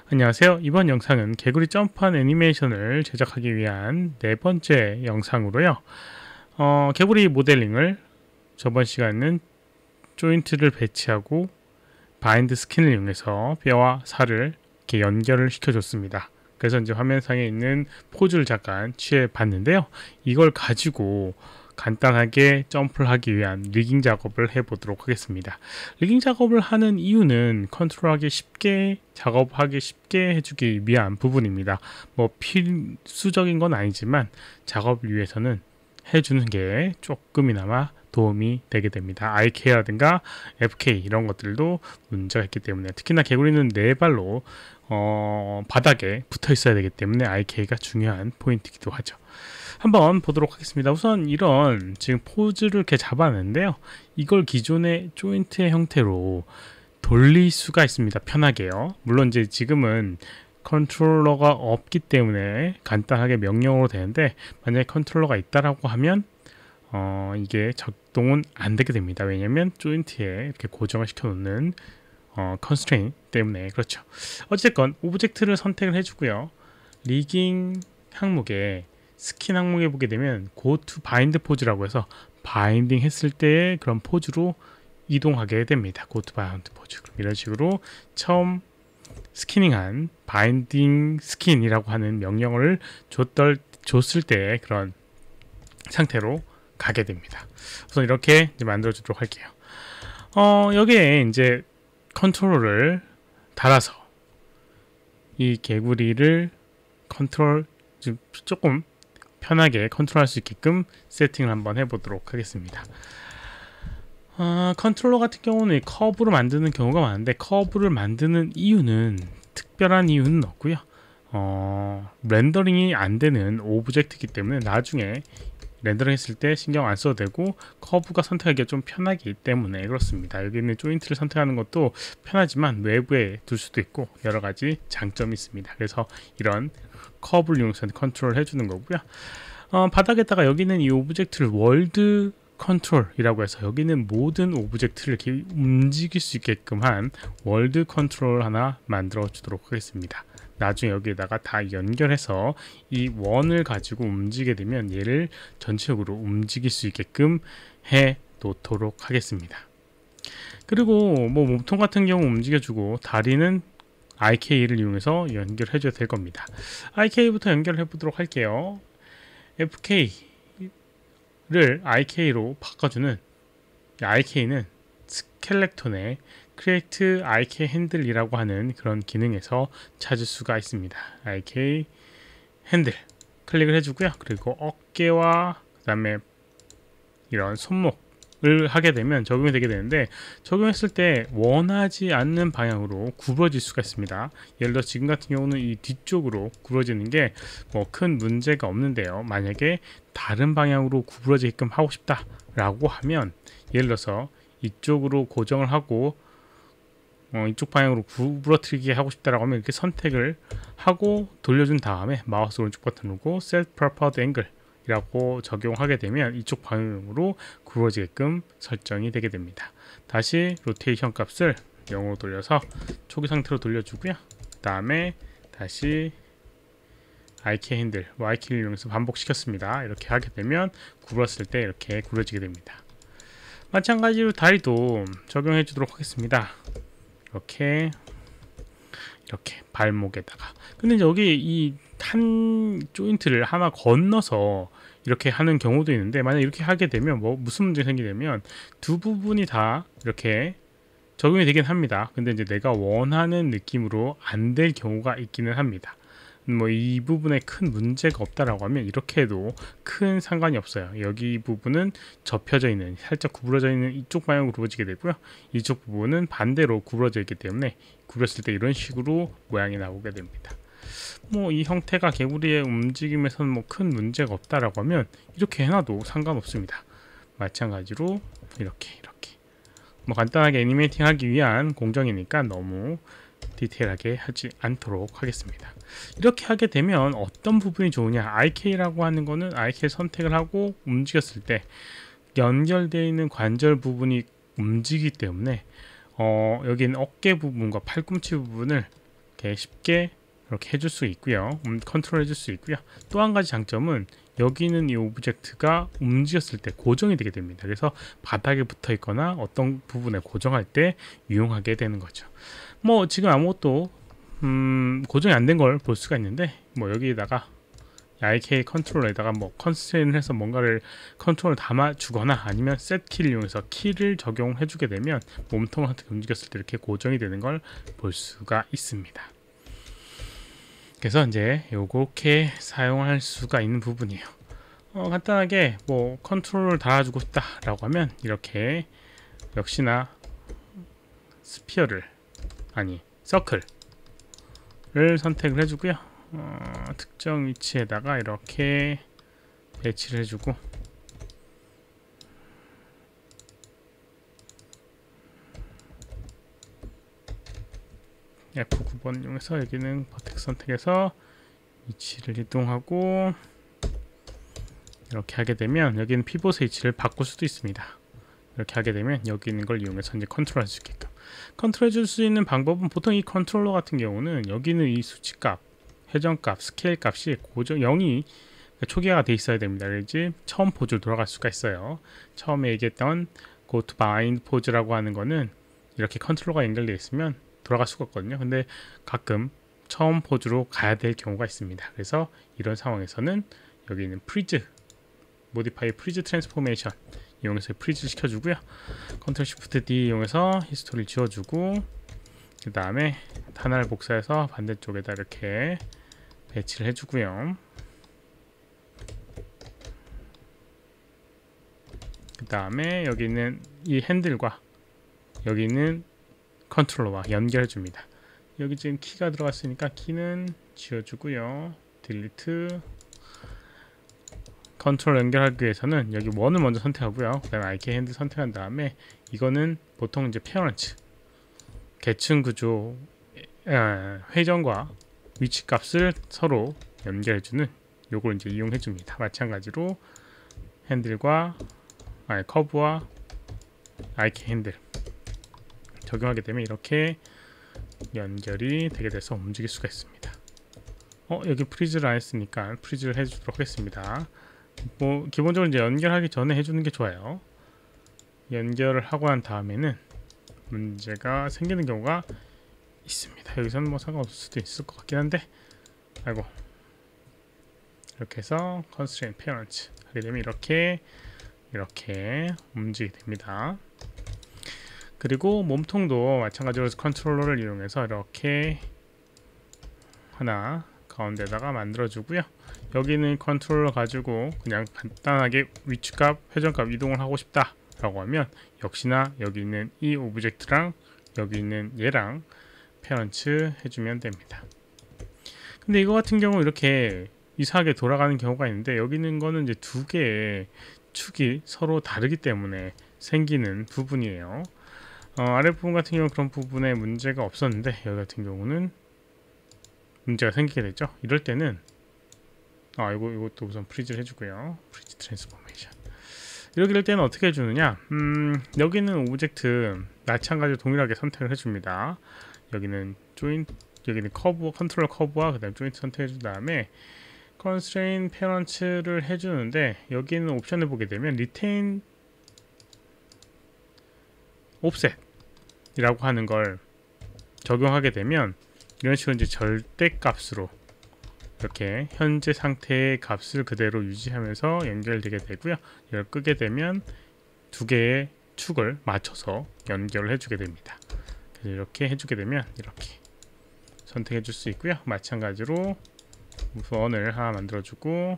안녕하세요. 이번 영상은 개구리 점프한 애니메이션을 제작하기 위한 네 번째 영상으로요. 개구리 모델링을 저번 시간에는 조인트를 배치하고 바인드 스킨을 이용해서 뼈와 살을 이렇게 연결을 시켜줬습니다. 그래서 이제 화면상에 있는 포즈를 잠깐 취해 봤는데요. 이걸 가지고 간단하게 점프를 하기 위한 리깅 작업을 해보도록 하겠습니다. 리깅 작업을 하는 이유는 컨트롤하기 쉽게, 작업하기 쉽게 해주기 위한 부분입니다. 뭐 필수적인 건 아니지만 작업을 위해서는 해주는 게 조금이나마 도움이 되게 됩니다. IK라든가 FK 이런 것들도 문제가 있기 때문에, 특히나 개구리는 네 발로 바닥에 붙어 있어야 되기 때문에 IK가 중요한 포인트이기도 하죠. 한번 보도록 하겠습니다. 우선 이런 지금 포즈를 이렇게 잡아냈는데요. 이걸 기존의 조인트의 형태로 돌릴 수가 있습니다. 편하게요. 물론 이제 지금은 컨트롤러가 없기 때문에 간단하게 명령으로 되는데, 만약에 컨트롤러가 있다라고 하면 이게 작동은 안 되게 됩니다. 왜냐면 조인트에 이렇게 고정을 시켜 놓는 컨스트레인 때문에. 그렇죠. 어쨌건 오브젝트를 선택을 해주고요. 리깅 항목에 스킨 항목에 보게 되면 Go to Bind 포즈라고 해서 바인딩 했을 때의 그런 포즈로 이동하게 됩니다. Go to Bind 포즈. 그럼 이런 식으로 처음 스키닝한 바인딩 스킨이라고 하는 명령어를 줬을 때 그런 상태로 가게 됩니다. 우선 이렇게 이제 만들어 주도록 할게요. 여기에 이제 컨트롤을 달아서 이 개구리를 조금 편하게 컨트롤할 수 있게끔 세팅을 한번 해보도록 하겠습니다. 컨트롤러 같은 경우는 커브로 만드는 경우가 많은데, 커브를 만드는 이유는 특별한 이유는 없고요. 렌더링이 안 되는 오브젝트이기 때문에 나중에 렌더링 했을 때 신경 안 써도 되고, 커브가 선택하기가 좀 편하기 때문에 그렇습니다. 여기는 조인트를 선택하는 것도 편하지만 외부에 둘 수도 있고 여러 가지 장점이 있습니다. 그래서 이런 커브를 이용해서 컨트롤 해주는 거고요. 바닥에다가 여기는 이 오브젝트를 월드 컨트롤이라고 해서 여기는 모든 오브젝트를 이렇게 움직일 수 있게끔 한 월드 컨트롤 하나 만들어 주도록 하겠습니다. 나중에 여기에다가 다 연결해서 이 원을 가지고 움직이게 되면 얘를 전체적으로 움직일 수 있게끔 해 놓도록 하겠습니다. 그리고 뭐 몸통 같은 경우 움직여주고, 다리는 IK를 이용해서 연결해 줘야 될 겁니다. IK부터 연결해 보도록 할게요. FK를 IK로 바꿔주는, IK는 스켈레톤의 Create IK 핸들이라고 하는 그런 기능에서 찾을 수가 있습니다. IK 핸들 클릭을 해주고요. 그리고 어깨와 그 다음에 이런 손목을 하게 되면 적용이 되게 되는데, 적용했을 때 원하지 않는 방향으로 구부러질 수가 있습니다. 예를 들어 지금 같은 경우는 이 뒤쪽으로 구부러지는 게 뭐 큰 문제가 없는데요. 만약에 다른 방향으로 구부러지게끔 하고 싶다 라고 하면, 예를 들어서 이쪽으로 고정을 하고 이쪽 방향으로 구부러뜨리게 하고 싶다라고 하면 이렇게 선택을 하고 돌려준 다음에 마우스 오른쪽 버튼 누르고 Set Preferred Angle 이라고 적용하게 되면 이쪽 방향으로 구부러지게끔 설정이 되게 됩니다. 다시 로테이션 값을 0으로 돌려서 초기 상태로 돌려주고요. 그 다음에 다시 IK 핸들 Y키를 이용해서 반복시켰습니다. 이렇게 하게 되면 구부렸을 때 이렇게 구부러지게 됩니다. 마찬가지로 다리도 적용해 주도록 하겠습니다. 이렇게 발목에다가. 근데 여기 이 한 조인트를 하나 건너서 이렇게 하는 경우도 있는데, 만약 이렇게 하게 되면 무슨 문제가 생기냐면 두 부분이 다 이렇게 적용이 되긴 합니다. 근데 이제 내가 원하는 느낌으로 안 될 경우가 있기는 합니다. 뭐 이 부분에 큰 문제가 없다라고 하면 이렇게 해도 큰 상관이 없어요. 여기 부분은 접혀져 있는, 살짝 구부러져 있는 이쪽 방향으로 구부러지게 되고요. 이쪽 부분은 반대로 구부러져 있기 때문에 구부렸을 때 이런 식으로 모양이 나오게 됩니다. 뭐 이 형태가 개구리의 움직임에서는 뭐 큰 문제가 없다라고 하면 이렇게 해놔도 상관없습니다. 마찬가지로 이렇게 뭐 간단하게 애니메이팅 하기 위한 공정이니까 너무 디테일하게 하지 않도록 하겠습니다. 이렇게 하게 되면 어떤 부분이 좋으냐, IK라고 하는 거는 IK 선택을 하고 움직였을 때 연결되어 있는 관절 부분이 움직이기 때문에 여기는 어깨 부분과 팔꿈치 부분을 이렇게 쉽게 이렇게 해줄 수 있고요. 컨트롤 해줄 수 있고요. 또 한 가지 장점은 여기는 이 오브젝트가 움직였을 때 고정이 되게 됩니다. 그래서 바닥에 붙어 있거나 어떤 부분에 고정할 때 유용하게 되는 거죠. 뭐 지금 아무것도 고정이 안 된 걸 볼 수가 있는데, 뭐 여기에다가 IK 컨트롤러에다가 뭐 컨스트레인을 해서 뭔가를 컨트롤을 담아 주거나 아니면 셋 키를 이용해서 키를 적용해 주게 되면 몸통을 어떻게 움직였을 때 이렇게 고정이 되는 걸 볼 수가 있습니다. 그래서 이제 요렇게 사용할 수가 있는 부분이에요. 간단하게 뭐 컨트롤을 달아주고 싶다 라고 하면 이렇게 역시나 스피어를 서클을 선택을 해주고요. 특정 위치에다가 이렇게 배치를 해주고, F9번 이용해서 여기는 버텍스 선택해서 위치를 이동하고, 이렇게 하게 되면 여기는 피봇의 위치를 바꿀 수도 있습니다. 이렇게 하게 되면 여기 있는 걸 이용해서 이제 컨트롤 할 수 있게끔 컨트롤 해줄 수 있는 방법은, 보통 이 컨트롤러 같은 경우는 여기는 이 수치값, 회전값, 스케일 값이 고정 0이 초기화가 돼 있어야 됩니다. 그래야지 처음 포즈로 돌아갈 수가 있어요. 처음에 얘기했던 go to bind 포즈라고 하는 거는 이렇게 컨트롤러가 연결되어 있으면 돌아갈 수가 없거든요. 근데 가끔 처음 포즈로 가야 될 경우가 있습니다. 그래서 이런 상황에서는 여기 있는 프리즈, 모디파이 프리즈 트랜스포메이션 이용해서 프리즈 시켜주고요. 컨트롤 시프트 D 이용해서 히스토리를 지워주고, 그 다음에 하나를 복사해서 반대쪽에다 이렇게 배치를 해주고요. 그 다음에 여기 있는 이 핸들과 여기 있는 컨트롤러와 연결해 줍니다. 여기 지금 키가 들어갔으니까 키는 지워주고요. 딜리트. 컨트롤 연결하기 위해서는 여기 원을 먼저 선택하고요. 그 다음에 IK 핸들 선택한 다음에, 이거는 보통 이제 페어런츠 계층 구조 회전과 위치 값을 서로 연결해주는 요걸 이제 이용해 줍니다. 마찬가지로 핸들과 커브와 IK 핸들 적용하게 되면 이렇게 연결이 되게 돼서 움직일 수가 있습니다. 여기 프리즈를 안 했으니까 프리즈를 해주도록 하겠습니다. 뭐 기본적으로 이제 연결하기 전에 해주는 게 좋아요. 연결을 하고 난 다음에는 문제가 생기는 경우가 있습니다. 여기서는 뭐 상관없을 수도 있을 것 같긴 한데, 아이고, 이렇게 해서 constraint parent 하게 되면 이렇게 움직이게 됩니다. 그리고 몸통도 마찬가지로 컨트롤러를 이용해서 이렇게 하나 가운데다가 만들어 주고요. 여기는 컨트롤러 가지고 그냥 간단하게 위치값, 회전값 이동을 하고 싶다 라고 하면 역시나 여기 있는 이 오브젝트랑 여기 있는 얘랑 페어런츠 해주면 됩니다. 근데 이거 같은 경우 이렇게 이상하게 돌아가는 경우가 있는데, 여기 있는 거는 이제 두 개의 축이 서로 다르기 때문에 생기는 부분이에요. 아랫부분 같은 경우 그런 부분에 문제가 없었는데, 여기 같은 경우는 문제가 생기게 되죠. 이럴 때는 이것도 우선 프리즈를 해주고요. 프리즈 트랜스포메이션. 이렇게 될 때는 어떻게 해주느냐, 여기는 오브젝트 마찬가지로 동일하게 선택을 해줍니다. 여기는 여기는 커브, 컨트롤 커브와 그 다음 조인트 선택해준 다음에 컨스트레인 페어런츠를 해주는데, 여기는 옵션을 보게 되면 리테인 옵셋이라고 하는 걸 적용하게 되면 이런 식으로 이제 절대값으로 이렇게 현재 상태의 값을 그대로 유지하면서 연결되게 되고요. 이걸 끄게 되면 두 개의 축을 맞춰서 연결을 해주게 됩니다. 그래서 이렇게 해주게 되면 이렇게 선택해 줄 수 있고요. 마찬가지로 원을 하나 만들어주고,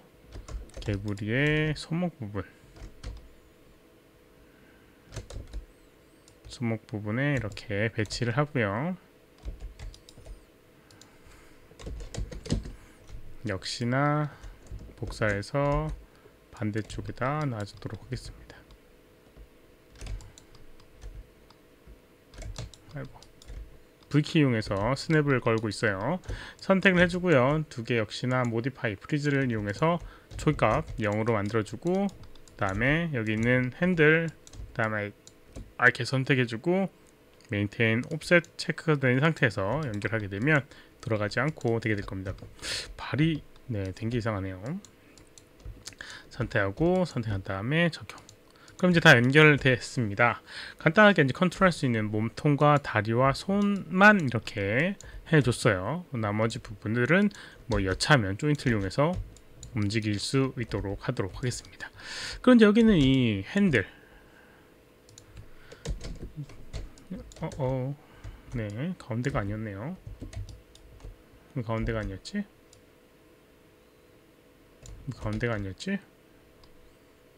개구리의 손목 부분에 이렇게 배치를 하고요. 역시나 복사해서 반대쪽에다 놔주도록 하겠습니다. V키 이용해서 스냅을 걸고 있어요. 선택을 해주고요. 두 개 역시나 모디파이 프리즈를 이용해서 초기값 0으로 만들어주고, 그 다음에 여기 있는 핸들, 그 다음에 이렇게 선택해주고 메인테인 옵셋 체크가 된 상태에서 연결하게 되면 돌아가지 않고 되게 될 겁니다. 발이 된 게 이상하네요. 선택한 다음에 적용. 그럼 이제 다 연결됐습니다. 간단하게 이제 컨트롤할 수 있는 몸통과 다리와 손만 이렇게 해줬어요. 나머지 부분들은 뭐 여차하면 조인트를 이용해서 움직일 수 있도록 하도록 하겠습니다. 그럼 이제 여기는 이 핸들, 네, 가운데가 아니었네요. 가운데가 아니었지? 가운데가 아니었지?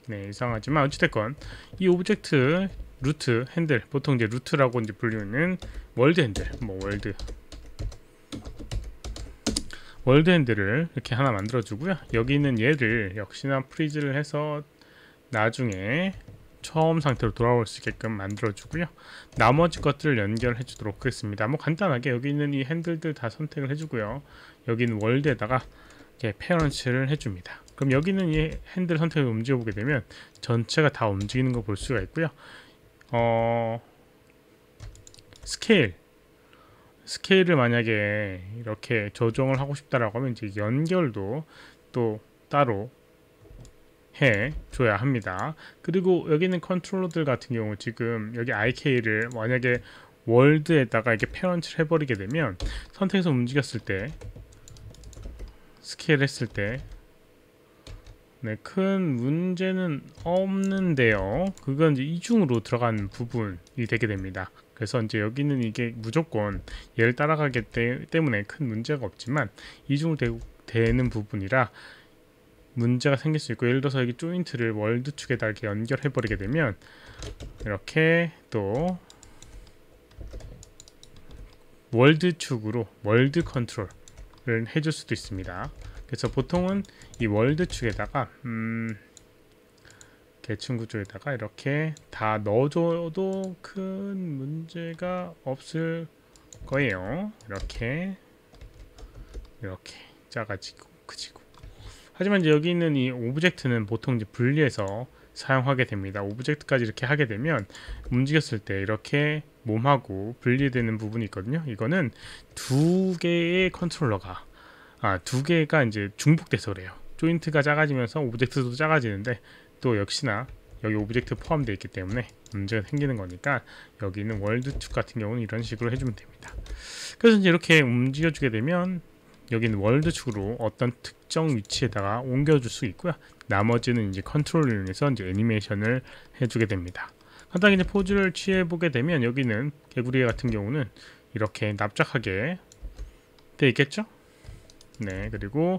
네, 이상하지만 어찌됐건 이 오브젝트 루트 핸들, 보통 이제 루트라고 이제 불리는 월드 핸들, 뭐 월드 핸들을 이렇게 하나 만들어 주고요. 여기 있는 얘를 역시나 프리즈를 해서 나중에 처음 상태로 돌아올 수 있게끔 만들어 주고요. 나머지 것들을 연결해 주도록 하겠습니다. 뭐 간단하게 여기 있는 이 핸들들 다 선택을 해 주고요. 여기 있는 월드에다가 이렇게 페어런츠를 해 줍니다. 그럼 여기는 이 핸들 선택을 움직여 보게 되면 전체가 다 움직이는 거 볼 수가 있고요. 스케일을 만약에 이렇게 조정을 하고 싶다라고 하면 이제 연결도 또 따로 해 줘야 합니다. 그리고 여기 있는 컨트롤러들 같은 경우 지금 여기 IK를 만약에 월드에다가 이렇게 페어런츠를 해버리게 되면 선택해서 움직였을 때 스케일 했을 때 큰 문제는 없는데요. 그건 이제 이중으로 들어간 부분이 되게 됩니다. 그래서 이제 여기는 이게 무조건 얘를 따라가기 때문에 큰 문제가 없지만 이중으로 되는 부분이라 문제가 생길 수 있고, 예를 들어서 여기 조인트를 월드 축에다 이렇게 연결해 버리게 되면 이렇게 또 월드 축으로 월드 컨트롤을 해줄 수도 있습니다. 그래서 보통은 이 월드 축에다가 계층 구조에다가 이렇게 다 넣어줘도 큰 문제가 없을 거예요. 이렇게 작아지고 크지고. 하지만 이제 여기 있는 이 오브젝트는 보통 이제 분리해서 사용하게 됩니다. 오브젝트까지 이렇게 하게 되면 움직였을 때 이렇게 몸하고 분리되는 부분이 있거든요. 이거는 두 개의 컨트롤러가 두 개가 이제 중복돼서 그래요. 조인트가 작아지면서 오브젝트도 작아지는데 또 역시나 여기 오브젝트 포함되어 있기 때문에 문제가 생기는 거니까 여기 있는 월드 축 같은 경우는 이런 식으로 해주면 됩니다. 그래서 이제 이렇게 움직여주게 되면 여기 있는 월드 축으로 어떤 특정 위치에다가 옮겨줄 수 있고요. 나머지는 이제 컨트롤을 이용해서 이제 애니메이션을 해주게 됩니다. 간단하게 이제 포즈를 취해보게 되면 여기는 개구리 같은 경우는 이렇게 납작하게 되어 있겠죠? 네, 그리고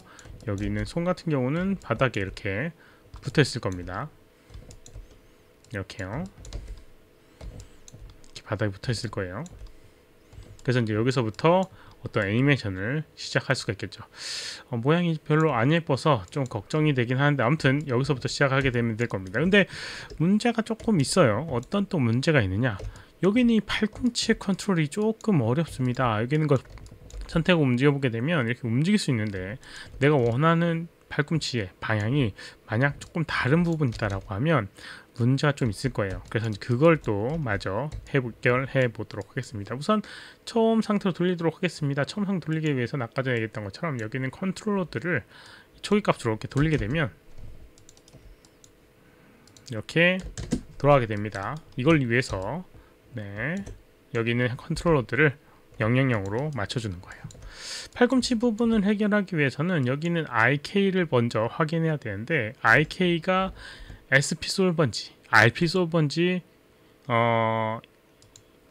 여기 있는 손 같은 경우는 바닥에 이렇게 붙어 있을 겁니다. 이렇게요. 이렇게 바닥에 붙어 있을 거예요. 그래서 이제 여기서부터 어떤 애니메이션을 시작할 수가 있겠죠. 모양이 별로 안 예뻐서 좀 걱정이 되긴 하는데, 아무튼 여기서부터 시작하게 되면 될 겁니다. 근데 문제가 조금 있어요. 어떤 또 문제가 있느냐, 여기는 이 팔꿈치의 컨트롤이 조금 어렵습니다. 여기 있는 걸 선택을 움직여보게 되면 이렇게 움직일 수 있는데, 내가 원하는 팔꿈치의 방향이 만약 조금 다른 부분이 있다라고 하면 문제가 좀 있을 거예요. 그래서 이제 그걸 또 마저 해결해 보도록 하겠습니다. 우선 처음 상태로 돌리도록 하겠습니다. 처음 상태 돌리기 위해서는 아까 전에 얘기했던 것처럼 여기는 컨트롤러들을 초기값으로 이렇게 돌리게 되면 이렇게 돌아가게 됩니다. 이걸 위해서 여기는 컨트롤러들을 000으로 맞춰주는 거예요. 팔꿈치 부분을 해결하기 위해서는 여기는 IK를 먼저 확인해야 되는데, IK가 SP 솔버인지 RP 솔버인지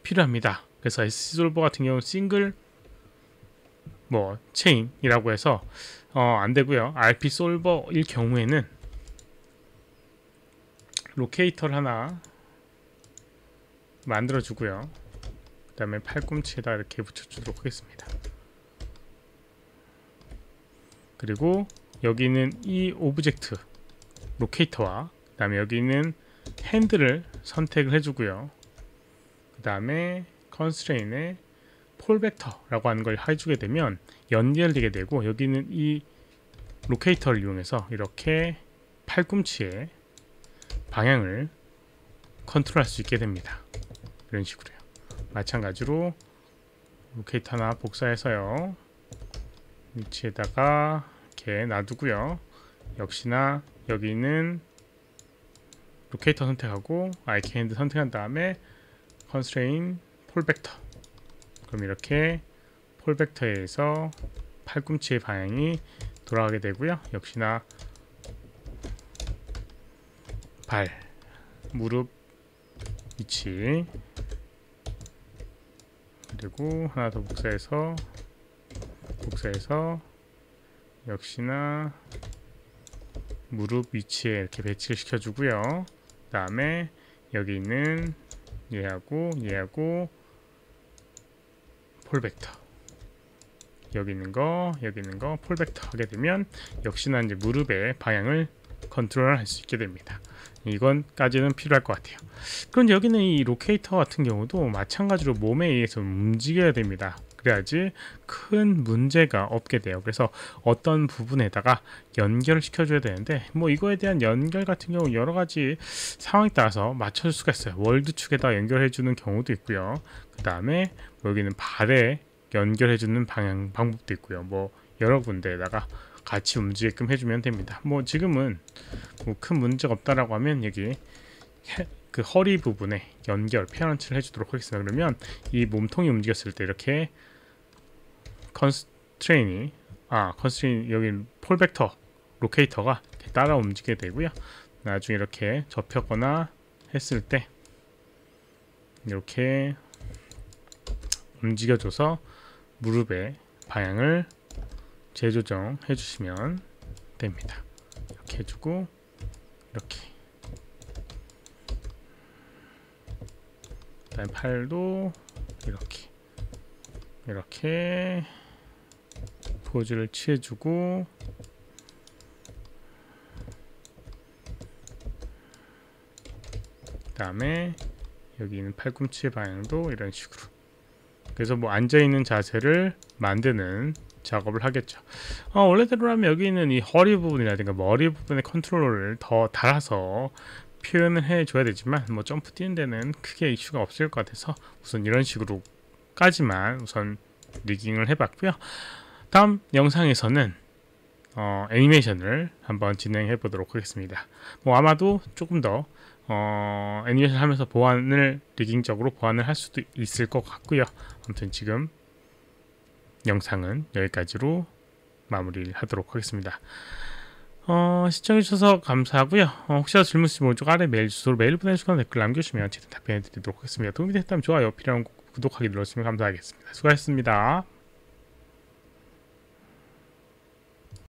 필요합니다. 그래서 SC 솔버 같은 경우는 싱글 체인이라고 해서 안 되고요. RP 솔버일 경우에는 로케이터를 하나 만들어 주고요. 그 다음에 팔꿈치에다 이렇게 붙여주도록 하겠습니다. 그리고 여기는 이 오브젝트 로케이터와 그 다음에 여기 있는 핸들을 선택을 해주고요. 그 다음에 컨스트레인에 폴벡터라고 하는 걸 해주게 되면 연결되게 되고, 여기는 이 로케이터를 이용해서 이렇게 팔꿈치의 방향을 컨트롤할 수 있게 됩니다. 이런 식으로요. 마찬가지로 로케이터 하나 복사해서요. 위치에다가 이렇게 놔두고요. 역시나 여기 있는 로케이터 선택하고 IK 핸드 선택한 다음에 컨스트레인 폴벡터. 그럼 이렇게 폴벡터에서 팔꿈치의 방향이 돌아가게 되고요. 역시나 발, 무릎 위치, 그리고 하나 더 복사해서 역시나 무릎 위치에 이렇게 배치를 시켜주고요. 그 다음에 여기 있는 얘하고 폴벡터, 여기 있는 거 폴벡터 하게 되면 역시나 이제 무릎의 방향을 컨트롤할 수 있게 됩니다. 이건까지는 필요할 것 같아요. 그런데 여기는 이 로케이터 같은 경우도 마찬가지로 몸에 의해서 움직여야 됩니다. 그래야지 큰 문제가 없게 돼요. 그래서 어떤 부분에다가 연결을 시켜줘야 되는데 뭐 이거에 대한 연결 같은 경우 여러 가지 상황에 따라서 맞춰줄 수가 있어요. 월드 축에다 연결해주는 경우도 있고요. 그 다음에 여기는 발에 연결해주는 방법도 있고요. 뭐 여러 군데에다가 같이 움직이게끔 해주면 됩니다. 뭐 지금은 뭐 큰 문제가 없다라고 하면 여기 그 허리 부분에 연결 페어런치를 해주도록 하겠습니다. 그러면 이 몸통이 움직였을 때 이렇게 컨스트레인 여기 폴벡터 로케이터가 따라 움직이게 되고요. 나중에 이렇게 접혔거나 했을 때 이렇게 움직여줘서 무릎의 방향을 재조정해 주시면 됩니다. 이렇게 해주고 이렇게, 그다음 팔도 이렇게 포즈를 취해주고 그 다음에 여기 있는 팔꿈치의 방향도 이런 식으로, 그래서 뭐 앉아있는 자세를 만드는 작업을 하겠죠. 원래대로라면 여기 있는 이 허리 부분이라든가 머리 부분의 컨트롤을 더 달아서 표현을 해줘야 되지만 뭐 점프 뛰는 데는 크게 이슈가 없을 것 같아서 우선 이런 식으로까지만 우선 리깅을 해봤고요. 다음 영상에서는 애니메이션을 한번 진행해 보도록 하겠습니다. 뭐 아마도 조금 더 애니메이션 하면서 리깅적으로 보완을 할 수도 있을 것 같고요. 아무튼 지금 영상은 여기까지로 마무리를 하도록 하겠습니다. 시청해주셔서 감사하고요. 혹시라도 질문 있으면 오른쪽 아래 메일 주소로 메일 보내주시거나 댓글 남겨주시면 제가 답변해 드리도록 하겠습니다. 도움이 됐다면 좋아요, 필요한 구독하기 눌러주시면 감사하겠습니다. 수고하셨습니다.